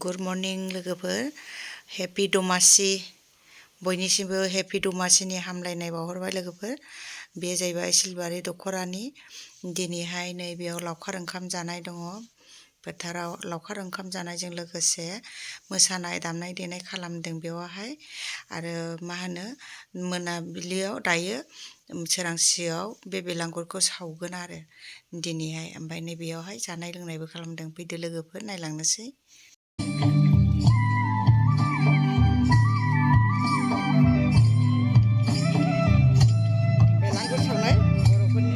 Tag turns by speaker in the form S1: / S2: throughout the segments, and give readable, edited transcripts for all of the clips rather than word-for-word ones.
S1: Good morning लोगोफोर happy दमासि बयनिसिमबो happy दमासिनि हामलायनाय बावहरबाय लोगोफोर। बे जाहैबाय सिलबारि दख'रानि दिनैहाय नैबेयाव लावखार ओंखाम जानाय दङ। फोथाराव लावखार ओंखाम जानायजों लोगोसे मोसानाय दामनाय देनाय खालामदों बेवहाय। आरो मा होनो मोनाबिलियाव दायो सोरांसियाव बे बेलांगुरखौ सावगोन आरो दिनैहाय। ओमफ्राय नैबेयावहाय जानाय लोंनायबो खालामदों। फैदो लोगोफोर नायलांनोसै। बेलांगुर सावनाय बर'फोरनि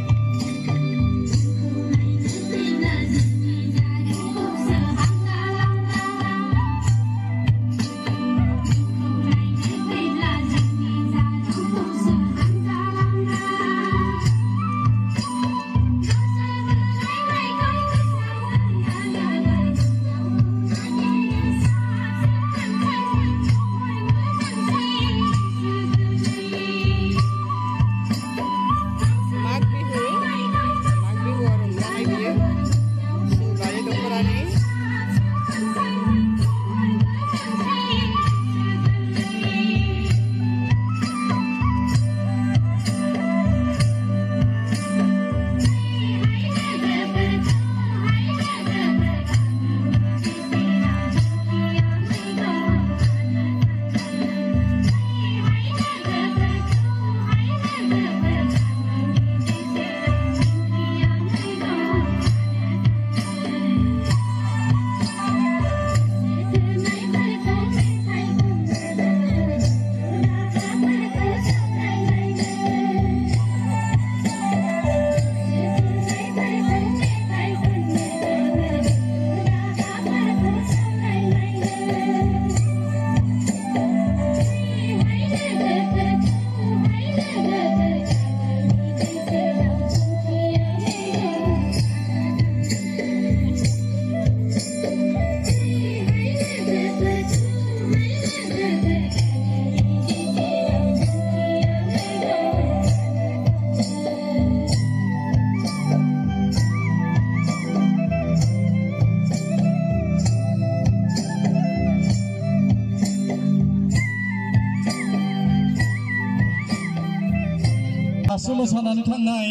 S2: दासो मोसानानै थांनाय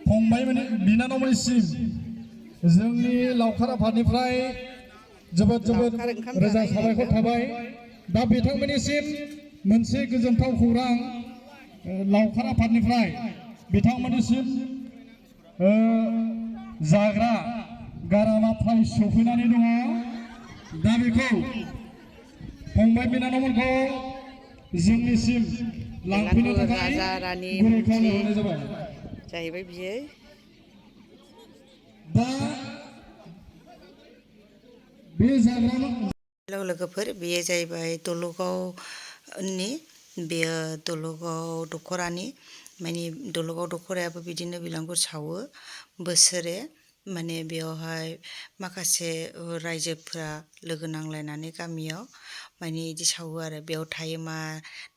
S2: फंबाय बिनानावमोननिसिम जोंनि लावखार आफादनिफ्राय जोबोद रोजा साबायखर थाबाय। दा बिथांमोननिसिम मोनसे गोजोनथाव खौरां लावखार आफादनिफ्राय बिथांमोननिसिम जाग्रा गारामा प्राइज सफैनानै दङ। दा बेखौ फंबाय बिनानावमोनखौ जोंनिसिम लांफैनो थाखाय गुरै खावलायहरनाय जाबाय।
S1: जाहैबाय बियो।
S2: दा बे जाग्रा
S1: लोगोफोर बेयो जाहैबाय दलगावनि बेयो दलगाव दख'रानि माने दलगाव दख'रायाबो बिदिनो बेलांगुर सावो बोसोरे। माने बेयावहाय माखासे रायजोफ्रा लोगो नांलायनानै गामियाव माने इदि सावो आरो बेयाव थायो मा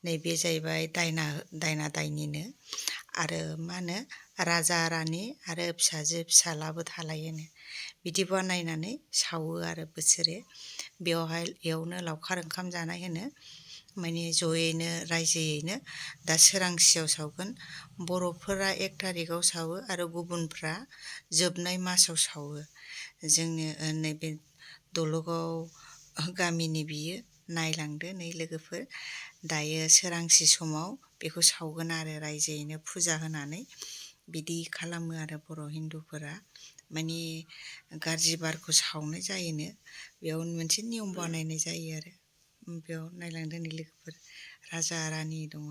S1: नैबे जाहैबाय दायना दायनिनो आरो मा होनो राजा रानि आरो फिसाजो फिसालाबो थालायोनो बिदि बानायनानै सावो आरो बोसोरे। बेयावहाय इयावनो लावखार ओंखाम जानाय होनो माने जयैनो रायजोयैनो दा सोरांसियाव सावगोन। बर'फोरा 1 थारिखआव सावो आरो गुबुनफ्रा जोबनाय मासाव सावो। जोंनि नैबे दलगाव गामिनि बियो नायलांदो नै लोगोफोर। दायो सोरांसि समाव बेखौ सावगोन आरो रायजोयैनो फुजा होनानै बिदि खालामो आरो बर' हिन्दुफोरा। माने गाज्रि बारखौ सावनाय जायोनो बेयाव मोनसे नियम बानायनाय जायो आरो बेयाव नायलांदो नै लोगोफोर राजा रानि दङ।